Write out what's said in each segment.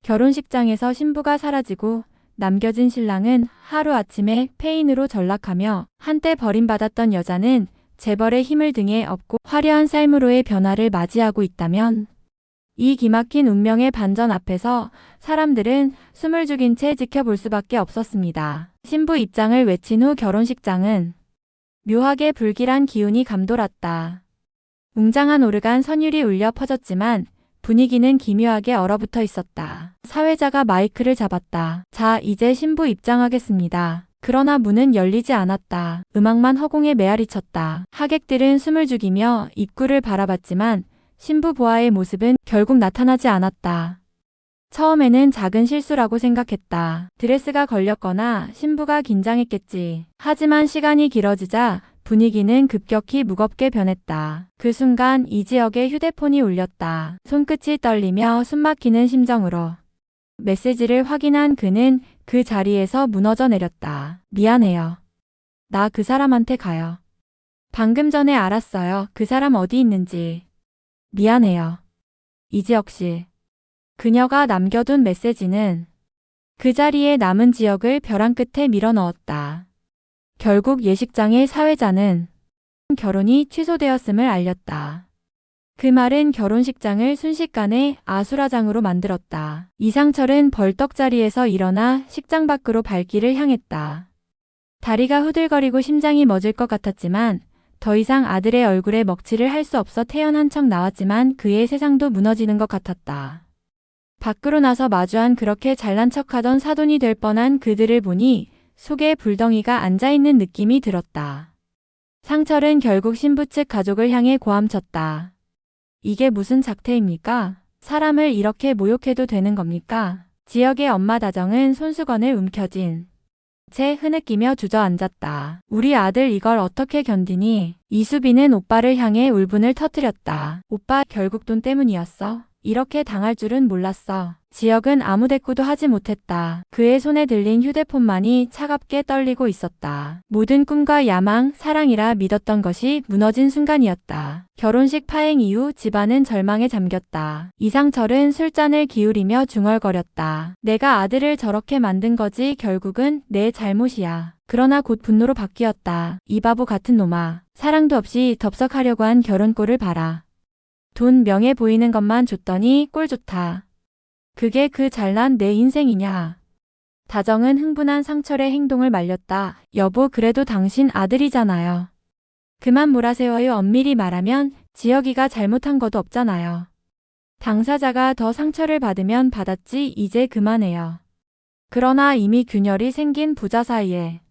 결혼식장에서 신부가 사라지고 남겨진 신랑은 하루아침에 폐인으로 전락하며 한때 버림받았던 여자는 재벌의 힘을 등에 업고 화려한 삶으로의 변화를 맞이하고 있다면 이 기막힌 운명의 반전 앞에서 사람들은 숨을 죽인 채 지켜볼 수밖에 없었습니다. 신부 입장을 외친 후 결혼식장은 묘하게 불길한 기운이 감돌았다. 웅장한 오르간 선율이 울려 퍼졌지만 분위기는 기묘하게 얼어붙어 있었다. 사회자가 마이크를 잡았다. 자, 이제 신부 입장하겠습니다. 그러나 문은 열리지 않았다. 음악만 허공에 메아리쳤다. 하객들은 숨을 죽이며 입구를 바라봤지만 신부 보아의 모습은 결국 나타나지 않았다. 처음에는 작은 실수라고 생각했다. 드레스가 걸렸거나 신부가 긴장했겠지. 하지만 시간이 길어지자 분위기는 급격히 무겁게 변했다. 그 순간 이지혁의 휴대폰이 울렸다. 손끝이 떨리며 숨막히는 심정으로 메시지를 확인한 그는 그 자리에서 무너져 내렸다. 미안해요. 나 그 사람한테 가요. 방금 전에 알았어요. 그 사람 어디 있는지. 미안해요. 이지혁 씨. 그녀가 남겨둔 메시지는 그 자리에 남은 지역을 벼랑 끝에 밀어넣었다. 결국 예식장의 사회자는 결혼이 취소되었음을 알렸다. 그 말은 결혼식장을 순식간에 아수라장으로 만들었다. 이상철은 벌떡 자리에서 일어나 식장 밖으로 발길을 향했다. 다리가 후들거리고 심장이 멎을 것 같았지만 더 이상 아들의 얼굴에 먹칠을 할 수 없어 태연한 척 나왔지만 그의 세상도 무너지는 것 같았다. 밖으로 나서 마주한 그렇게 잘난 척하던 사돈이 될 뻔한 그들을 보니 속에 불덩이가 앉아있는 느낌이 들었다. 상철은 결국 신부 측 가족을 향해 고함쳤다. 이게 무슨 작태입니까? 사람을 이렇게 모욕해도 되는 겁니까? 지역의 엄마 다정은 손수건을 움켜쥔 채 흐느끼며 주저앉았다. 우리 아들 이걸 어떻게 견디니? 이수빈은 오빠를 향해 울분을 터뜨렸다. 오빠 결국 돈 때문이었어. 이렇게 당할 줄은 몰랐어. 지역은 아무 대꾸도 하지 못했다. 그의 손에 들린 휴대폰만이 차갑게 떨리고 있었다. 모든 꿈과 야망, 사랑이라 믿었던 것이 무너진 순간이었다. 결혼식 파행 이후 집안은 절망에 잠겼다. 이상철은 술잔을 기울이며 중얼거렸다. 내가 아들을 저렇게 만든 거지 결국은 내 잘못이야. 그러나 곧 분노로 바뀌었다. 이 바보 같은 놈아. 사랑도 없이 덥석하려고 한 결혼꼴을 봐라. 돈 명예 보이는 것만 줬더니 꼴 좋다. 그게 그 잘난 내 인생이냐. 다정은 흥분한 상철의 행동을 말렸다. 여보 그래도 당신 아들이잖아요. 그만 몰아세워요. 엄밀히 말하면 지혁이가 잘못한 것도 없잖아요. 당사자가 더 상처를 받으면 받았지 이제 그만해요. 그러나 이미 균열이 생긴 부자 사이에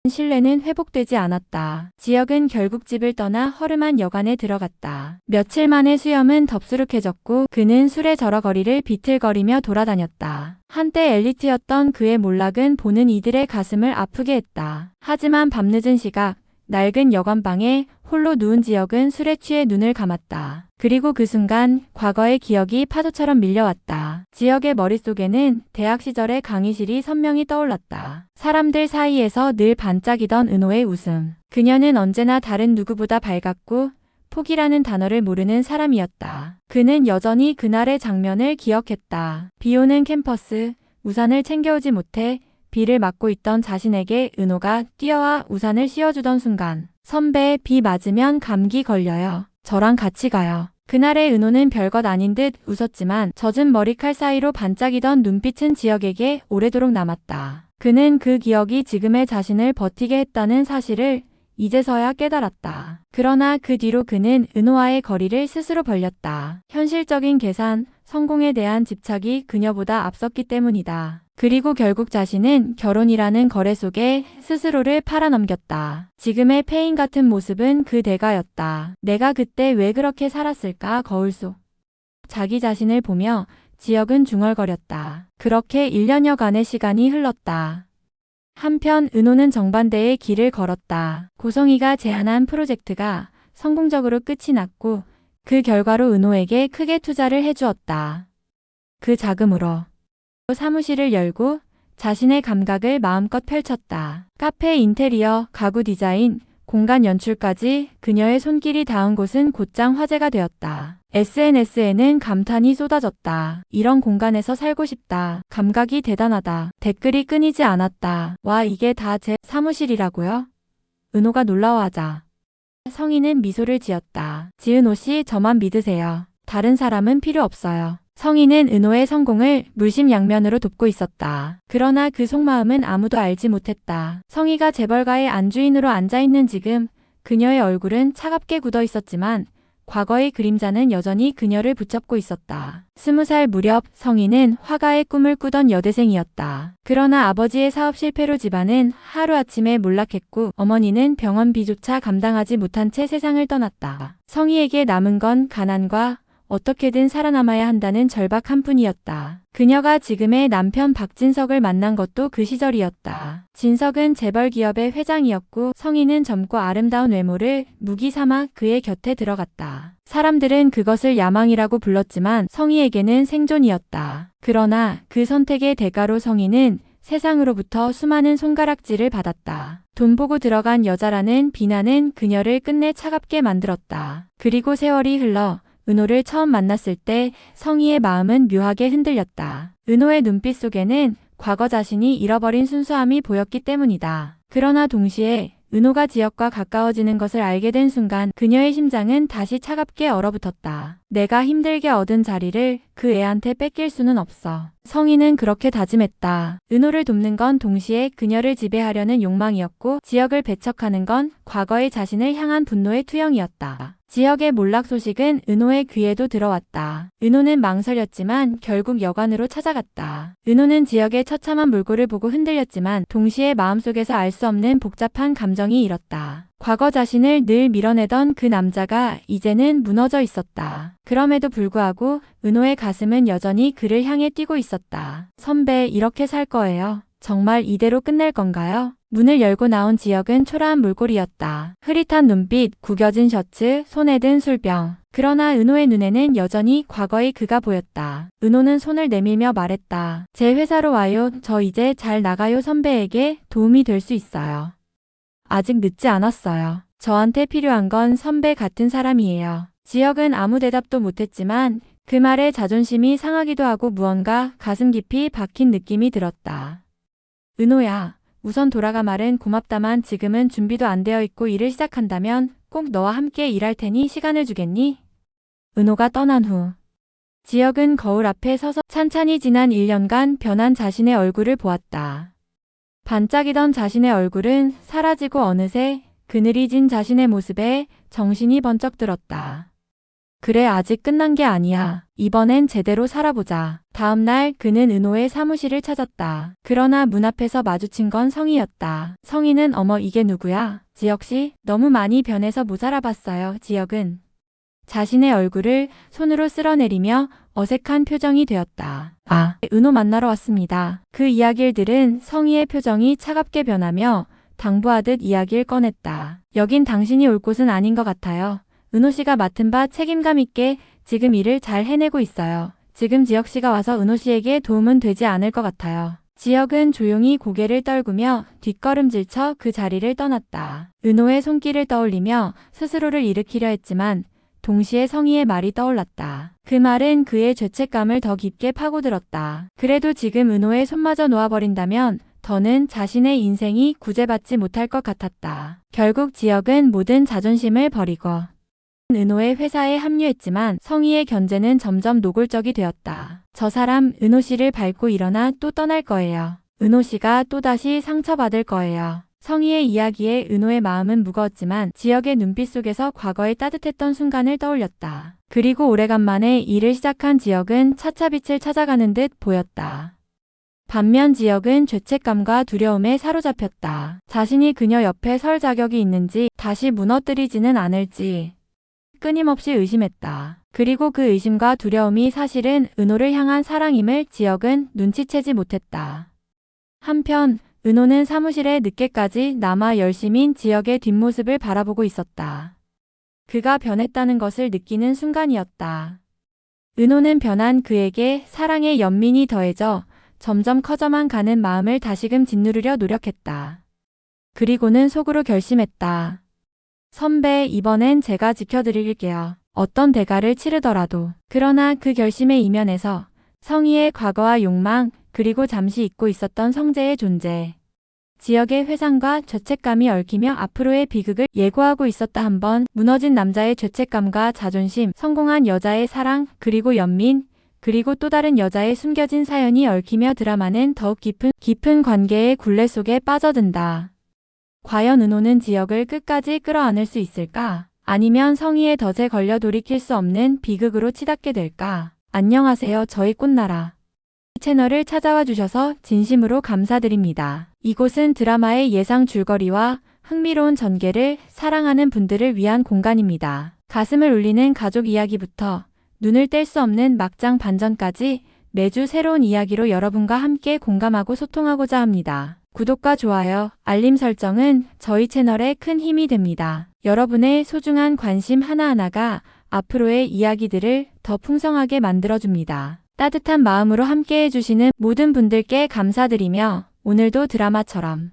신뢰는 회복되지 않았다. 지역은 결국 집을 떠나 허름한 여관에 들어갔다. 며칠 만에 수염은 덥수룩해졌고 그는 술에 절어 거리를 비틀거리며 돌아다녔다. 한때 엘리트였던 그의 몰락은 보는 이들의 가슴을 아프게 했다. 하지만 밤늦은 시각 낡은 여관방에 홀로 누운 지역은 술에 취해 눈을 감았다. 그리고 그 순간 과거의 기억이 파도처럼 밀려왔다. 지역의 머릿속에는 대학 시절의 강의실이 선명히 떠올랐다. 사람들 사이에서 늘 반짝이던 은호의 웃음. 그녀는 언제나 다른 누구보다 밝았고 포기라는 단어를 모르는 사람이었다. 그는 여전히 그날의 장면을 기억했다. 비오는 캠퍼스, 우산을 챙겨오지 못해 비를 맞고 있던 자신에게 은호가 뛰어와 우산을 씌워주던 순간 선배 비 맞으면 감기 걸려요. 저랑 같이 가요. 그날의 은호는 별것 아닌 듯 웃었지만 젖은 머리칼 사이로 반짝이던 눈빛은 지역에게 오래도록 남았다. 그는 그 기억이 지금의 자신을 버티게 했다는 사실을 이제서야 깨달았다. 그러나 그 뒤로 그는 은호와의 거리를 스스로 벌렸다. 현실적인 계산, 성공에 대한 집착이 그녀보다 앞섰기 때문이다. 그리고 결국 자신은 결혼이라는 거래 속에 스스로를 팔아넘겼다. 지금의 폐인 같은 모습은 그 대가였다. 내가 그때 왜 그렇게 살았을까? 거울 속 자기 자신을 보며 지역은 중얼거렸다. 그렇게 1년여간의 시간이 흘렀다. 한편 은호는 정반대의 길을 걸었다. 고성이가 제안한 프로젝트가 성공적으로 끝이 났고 그 결과로 은호에게 크게 투자를 해주었다. 그 자금으로 사무실을 열고 자신의 감각을 마음껏 펼쳤다. 카페 인테리어, 가구 디자인, 공간 연출까지 그녀의 손길이 닿은 곳은 곧장 화제가 되었다. SNS에는 감탄이 쏟아졌다. 이런 공간에서 살고 싶다. 감각이 대단하다. 댓글이 끊이지 않았다. 와, 이게 다 제 사무실이라고요? 은호가 놀라워하자 성희는 미소를 지었다. 지은호 씨, 저만 믿으세요. 다른 사람은 필요 없어요. 성희는 은호의 성공을 물심양면으로 돕고 있었다. 그러나 그 속마음은 아무도 알지 못했다. 성희가 재벌가의 안주인으로 앉아있는 지금 그녀의 얼굴은 차갑게 굳어 있었지만 과거의 그림자는 여전히 그녀를 붙잡고 있었다. 20살 무렵 성희는 화가의 꿈을 꾸던 여대생이었다. 그러나 아버지의 사업 실패로 집안은 하루아침에 몰락했고 어머니는 병원비조차 감당하지 못한 채 세상을 떠났다. 성희에게 남은 건 가난과 어떻게든 살아남아야 한다는 절박 한뿐이었다. 그녀가 지금의 남편 박진석을 만난 것도 그 시절이었다. 진석은 재벌 기업의 회장이었고 성희는 젊고 아름다운 외모를 무기 삼아 그의 곁에 들어갔다. 사람들은 그것을 야망이라고 불렀지만 성희에게는 생존이었다. 그러나 그 선택의 대가로 성희는 세상으로부터 수많은 손가락질을 받았다. 돈 보고 들어간 여자라는 비난은 그녀를 끝내 차갑게 만들었다. 그리고 세월이 흘러 은호를 처음 만났을 때 성희의 마음은 묘하게 흔들렸다. 은호의 눈빛 속에는 과거 자신이 잃어버린 순수함이 보였기 때문이다. 그러나 동시에 은호가 지역과 가까워지는 것을 알게 된 순간 그녀의 심장은 다시 차갑게 얼어붙었다. 내가 힘들게 얻은 자리를 그 애한테 뺏길 수는 없어. 성희는 그렇게 다짐했다. 은호를 돕는 건 동시에 그녀를 지배하려는 욕망이었고 지역을 배척하는 건 과거의 자신을 향한 분노의 투영이었다. 지역의 몰락 소식은 은호의 귀에도 들어왔다. 은호는 망설였지만 결국 여관으로 찾아갔다. 은호는 지역의 처참한 물꼬를 보고 흔들렸지만 동시에 마음속에서 알 수 없는 복잡한 감정이 일었다. 과거 자신을 늘 밀어내던 그 남자가 이제는 무너져 있었다. 그럼에도 불구하고 은호의 가슴은 여전히 그를 향해 뛰고 있었다. 선배, 이렇게 살 거예요? 정말 이대로 끝낼 건가요? 문을 열고 나온 지역은 초라한 몰골이었다. 흐릿한 눈빛, 구겨진 셔츠, 손에 든 술병. 그러나 은호의 눈에는 여전히 과거의 그가 보였다. 은호는 손을 내밀며 말했다. 제 회사로 와요. 저 이제 잘 나가요. 선배에게 도움이 될 수 있어요. 아직 늦지 않았어요. 저한테 필요한 건 선배 같은 사람이에요. 지역은 아무 대답도 못했지만 그 말에 자존심이 상하기도 하고 무언가 가슴 깊이 박힌 느낌이 들었다. 은호야, 우선 돌아가. 말은 고맙다만 지금은 준비도 안 되어 있고 일을 시작한다면 꼭 너와 함께 일할 테니 시간을 주겠니? 은호가 떠난 후 지역은 거울 앞에 서서 찬찬히 지난 1년간 변한 자신의 얼굴을 보았다. 반짝이던 자신의 얼굴은 사라지고 어느새 그늘이 진 자신의 모습에 정신이 번쩍 들었다. 그래, 아직 끝난 게 아니야. 이번엔 제대로 살아보자. 다음 날 그는 은호의 사무실을 찾았다. 그러나 문 앞에서 마주친 건 성희였다. 성희는 어머, 이게 누구야? 지역씨, 너무 많이 변해서 못 알아봤어요. 지역은 자신의 얼굴을 손으로 쓸어내리며 어색한 표정이 되었다. 아, 은호 만나러 왔습니다. 그 이야기를 들은 성희의 표정이 차갑게 변하며 당부하듯 이야기를 꺼냈다. 여긴 당신이 올 곳은 아닌 것 같아요. 은호 씨가 맡은 바 책임감 있게 지금 일을 잘 해내고 있어요. 지금 지역 씨가 와서 은호 씨에게 도움은 되지 않을 것 같아요. 지역은 조용히 고개를 떨구며 뒷걸음질쳐 그 자리를 떠났다. 은호의 손길을 떠올리며 스스로를 일으키려 했지만 동시에 성희의 말이 떠올랐다. 그 말은 그의 죄책감을 더 깊게 파고들었다. 그래도 지금 은호의 손마저 놓아버린다면 더는 자신의 인생이 구제받지 못할 것 같았다. 결국 지역은 모든 자존심을 버리고 은호의 회사에 합류했지만 성희의 견제는 점점 노골적이 되었다. 저 사람 은호 씨를 밟고 일어나 또 떠날 거예요. 은호 씨가 또다시 상처받을 거예요. 성희의 이야기에 은호의 마음은 무거웠지만 지역의 눈빛 속에서 과거의 따뜻했던 순간을 떠올렸다. 그리고 오래간만에 일을 시작한 지역은 차차 빛을 찾아가는 듯 보였다. 반면 지역은 죄책감과 두려움에 사로잡혔다. 자신이 그녀 옆에 설 자격이 있는지, 다시 무너뜨리지는 않을지 끊임없이 의심했다. 그리고 그 의심과 두려움이 사실은 은호를 향한 사랑임을 지역은 눈치채지 못했다. 한편 은호는 사무실에 늦게까지 남아 열심인 지역의 뒷모습을 바라보고 있었다. 그가 변했다는 것을 느끼는 순간이었다. 은호는 변한 그에게 사랑의 연민이 더해져 점점 커져만 가는 마음을 다시금 짓누르려 노력했다. 그리고는 속으로 결심했다. 선배, 이번엔 제가 지켜드릴게요. 어떤 대가를 치르더라도. 그러나 그 결심의 이면에서 성희의 과거와 욕망, 그리고 잠시 잊고 있었던 성재의 존재. 지역의 회상과 죄책감이 얽히며 앞으로의 비극을 예고하고 있었다. 한번 무너진 남자의 죄책감과 자존심, 성공한 여자의 사랑, 그리고 연민, 그리고 또 다른 여자의 숨겨진 사연이 얽히며 드라마는 더욱 깊은 관계의 굴레 속에 빠져든다. 과연 은호는 지역을 끝까지 끌어안을 수 있을까? 아니면 성희의 덫에 걸려 돌이킬 수 없는 비극으로 치닫게 될까? 안녕하세요. 저희 꽃나라. 이 채널을 찾아와 주셔서 진심으로 감사드립니다. 이곳은 드라마의 예상 줄거리와 흥미로운 전개를 사랑하는 분들을 위한 공간입니다. 가슴을 울리는 가족 이야기부터 눈을 뗄 수 없는 막장 반전까지 매주 새로운 이야기로 여러분과 함께 공감하고 소통하고자 합니다. 구독과 좋아요, 알림 설정은 저희 채널에 큰 힘이 됩니다. 여러분의 소중한 관심 하나하나가 앞으로의 이야기들을 더 풍성하게 만들어줍니다. 따뜻한 마음으로 함께 해주시는 모든 분들께 감사드리며 오늘도 드라마처럼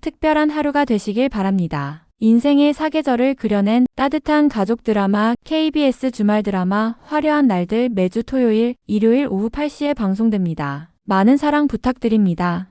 특별한 하루가 되시길 바랍니다. 인생의 사계절을 그려낸 따뜻한 가족 드라마 KBS 주말 드라마 화려한 날들 매주 토요일, 일요일 오후 8시에 방송됩니다. 많은 사랑 부탁드립니다.